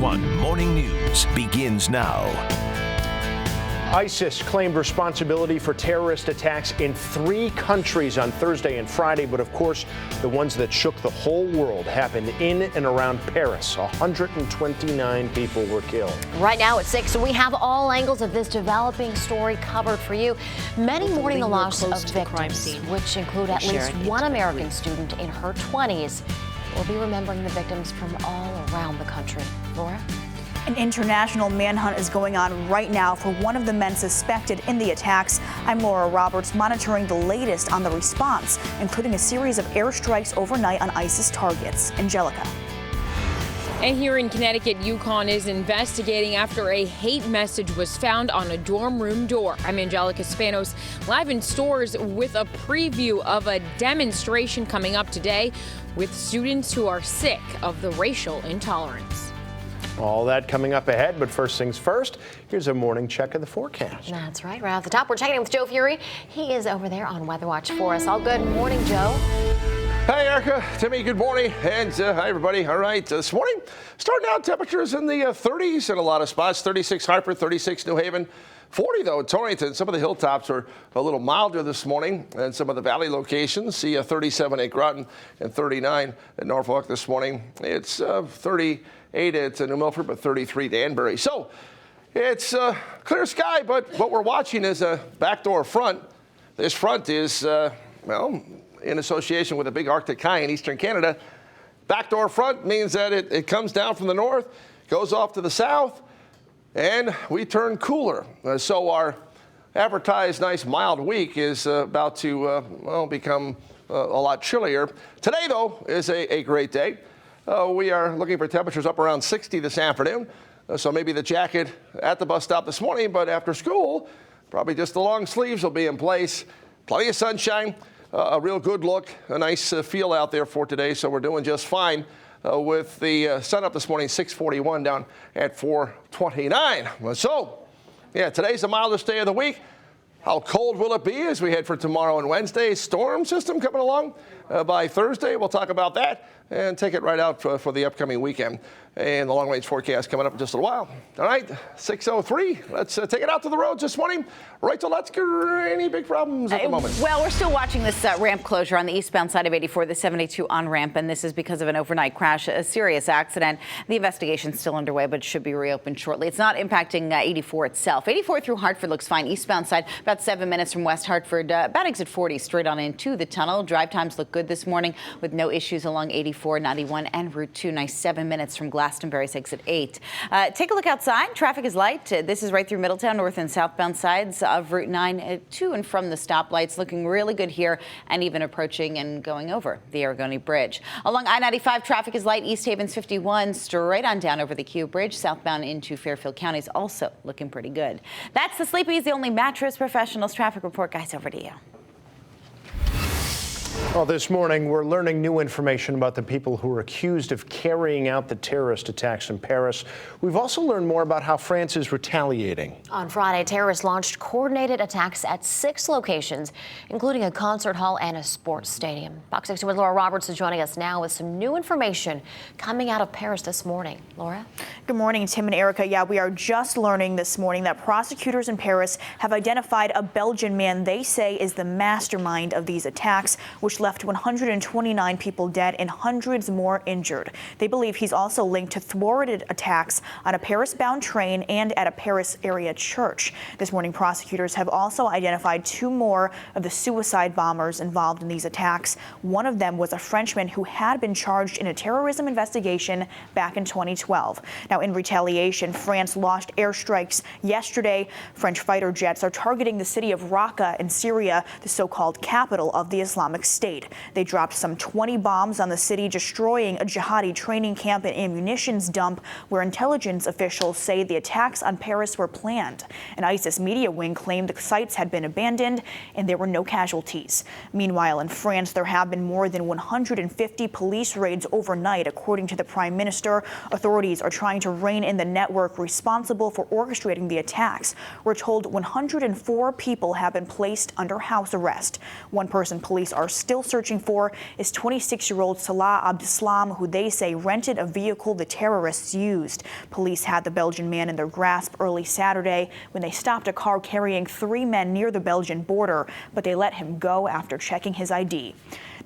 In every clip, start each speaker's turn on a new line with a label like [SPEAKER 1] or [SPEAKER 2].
[SPEAKER 1] One Morning News begins now.
[SPEAKER 2] ISIS claimed responsibility for terrorist attacks in 3 countries on Thursday and Friday, but of course, the ones that shook the whole world happened in and around Paris. 129 people were killed.
[SPEAKER 3] Right now at 6, we have all angles of this developing story covered for you. Many mourning the loss of victims, which include at least one American student in her 20s. We'll be remembering the victims from all around the country. Laura?
[SPEAKER 4] An international manhunt is going on right now for one of the men suspected in the attacks. I'm Laura Roberts, monitoring the latest on the response, including a series of airstrikes overnight on ISIS targets. Angelica.
[SPEAKER 5] And here in Connecticut, UConn is investigating after a hate message was found on a dorm room door. I'm Angelica SPANOS, live in stores with a preview of a demonstration coming up today with students who are sick of the racial intolerance.
[SPEAKER 2] All that coming up ahead, but first things first, here's a morning check of the forecast.
[SPEAKER 3] That's right. Right off the top, we're checking in with Joe Fury. He is over there on Weather Watch for us. All good morning, Joe.
[SPEAKER 6] Hey, Erica, Timmy, good morning. And hi, everybody. All right, this morning, starting out temperatures in the 30s in a lot of spots. 36 Hartford, 36 New Haven. 40, though, at Torrington. Some of the hilltops are a little milder this morning, and some of the valley locations. See 37 at Groton and 39 at Norfolk this morning. It's 38 at New Milford, but 33 Danbury. So it's clear sky, but what we're watching is a backdoor front. This front is, well, in association with a big Arctic high in eastern Canada. Backdoor front means that it comes down from the north, goes off to the south, and we turn cooler. So our advertised nice mild week is about to well, become a lot chillier. Today, though, is a great day. We are looking for temperatures up around 60 this afternoon. So maybe the jacket at the bus stop this morning, but after school, probably just the long sleeves will be in place. Plenty of sunshine, a real good look, a nice feel out there for today. So we're doing just fine. With the sun up this morning, 641 down at 429. So, yeah, today's the mildest day of the week. How cold will it be as we head for tomorrow and Wednesday? Storm system coming along by Thursday. We'll talk about that and take it right out for the upcoming weekend. And the long-range forecast coming up in just a little while. All right, 6:03. Let's take it out to the roads this morning. Right to let's get any big problems at the moment.
[SPEAKER 7] Well, we're still watching this ramp closure on the eastbound side of 84, the 72 on-ramp, and this is because of an overnight crash, a serious accident. The investigation's still underway, but should be reopened shortly. It's not impacting 84 itself. 84 through Hartford looks fine. Eastbound side, about 7 minutes from West Hartford, about exit 40, straight on into the tunnel. Drive times look good this morning with no issues along 84, 91, and Route 2. Nice 7 minutes from Glastonbury's exit 8. Take a look outside. Traffic is light. This is right through Middletown, north and southbound sides of Route 9 to and from the stoplights. Looking really good here and even approaching and going over the Aragoni Bridge. Along I-95, traffic is light. East Haven's 51 straight on down over the Q Bridge. Southbound into Fairfield County is also looking pretty good. That's the Sleepy's, the only mattress professionals traffic report. Guys, over to you.
[SPEAKER 2] Well, this morning, we're learning new information about the people who were accused of carrying out the terrorist attacks in Paris. We've also learned more about how France is retaliating.
[SPEAKER 3] On Friday, terrorists launched coordinated attacks at 6 locations, including a concert hall and a sports stadium. Fox 61's Laura Roberts is joining us now with some new information coming out of Paris this morning. Laura?
[SPEAKER 4] Good morning, Tim and Erica. Yeah, we are just learning this morning that prosecutors in Paris have identified a Belgian man they say is the mastermind of these attacks, which left 129 people dead and hundreds more injured. They believe he's also linked to thwarted attacks on a Paris-bound train and at a Paris area church. This morning, prosecutors have also identified 2 more of the suicide bombers involved in these attacks. One of them was a Frenchman who had been charged in a terrorism investigation back in 2012. Now, in retaliation, France launched airstrikes yesterday. French fighter jets are targeting the city of Raqqa in Syria, the so-called capital of the Islamic State. They dropped some 20 bombs on the city, destroying a jihadi training camp and ammunitions dump where intelligence officials say the attacks on Paris were planned. An ISIS media wing claimed the sites had been abandoned and there were no casualties. Meanwhile, in France, there have been more than 150 police raids overnight, according to the Prime Minister. Authorities are trying to rein in the network responsible for orchestrating the attacks. We're told 104 people have been placed under house arrest. One person police are still still searching for is 26-year-old Salah Abdeslam, who they say rented a vehicle the terrorists used. Police had the Belgian man in their grasp early Saturday when they stopped a car carrying 3 men near the Belgian border, but they let him go after checking his ID.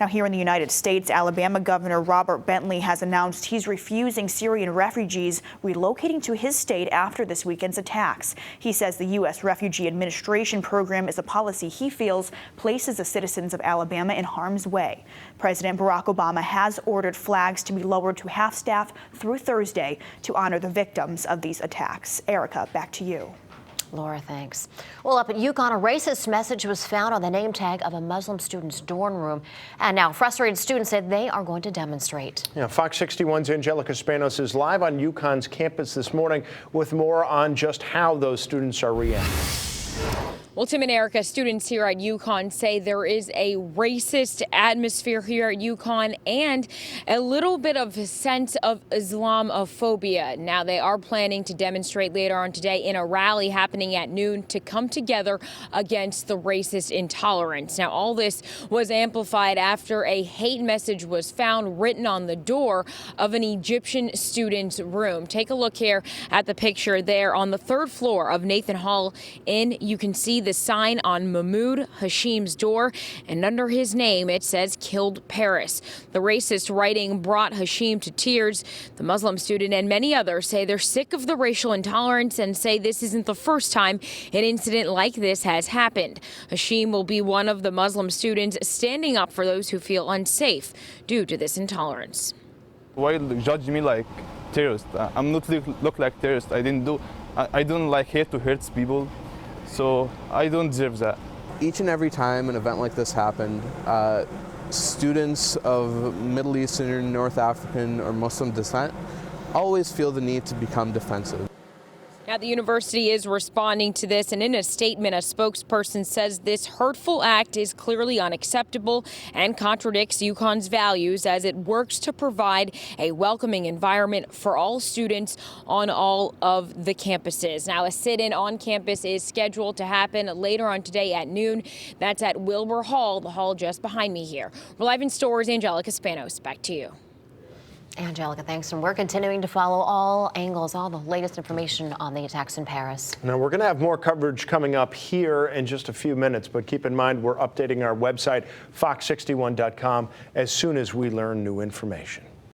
[SPEAKER 4] Now, here in the United States, Alabama Governor Robert Bentley has announced he's refusing Syrian refugees relocating to his state after this weekend's attacks. He says the U.S. Refugee Administration program is a policy he feels places the citizens of Alabama in harm's way. President Barack Obama has ordered flags to be lowered to half-staff through Thursday to honor the victims of these attacks. Erica, back to you.
[SPEAKER 3] Laura, thanks. Well, up at UConn, a racist message was found on the name tag of a Muslim student's dorm room. And now frustrated students said they are going to demonstrate.
[SPEAKER 2] Yeah, Fox 61's Angelica Spanos is live on UConn's campus this morning with more on just how those students are reacting.
[SPEAKER 5] Well, Tim and Erica, students here at UConn say there is a racist atmosphere here at UConn and a little bit of a sense of Islamophobia. Now, they are planning to demonstrate later on today in a rally happening at noon to come together against the racist intolerance. Now, all this was amplified after a hate message was found written on the door of an Egyptian student's room. Take a look here at the picture there on the 3rd floor of Nathan Hall Inn. You can see the sign on Mahmoud Hashim's door, and under his name it says "Killed Paris." The racist writing brought Hashim to tears. The Muslim student and many others say they're sick of the racial intolerance and say this isn't the first time an incident like this has happened. Hashim will be one of the Muslim students standing up for those who feel unsafe due to this intolerance.
[SPEAKER 8] Why judge me like terrorist? I'm not look like terrorist. I don't like hate to hurt people. So I don't deserve that.
[SPEAKER 9] Each and every time an event like this happened, students of Middle Eastern, North African, or Muslim descent always feel the need to become defensive.
[SPEAKER 5] Now, the university is responding to this, and in a statement, a spokesperson says this hurtful act is clearly unacceptable and contradicts UConn's values as it works to provide a welcoming environment for all students on all of the campuses. Now, a sit-in on campus is scheduled to happen later on today at noon. That's at Wilbur Hall, the hall just behind me here. We're live in stores. Angelica Spanos, back to you.
[SPEAKER 3] Angelica, thanks. And we're continuing to follow all angles, all the latest information on the attacks in Paris.
[SPEAKER 2] Now, we're going to have more coverage coming up here in just a few minutes, but keep in mind we're updating our website, fox61.com, as soon as we learn new information.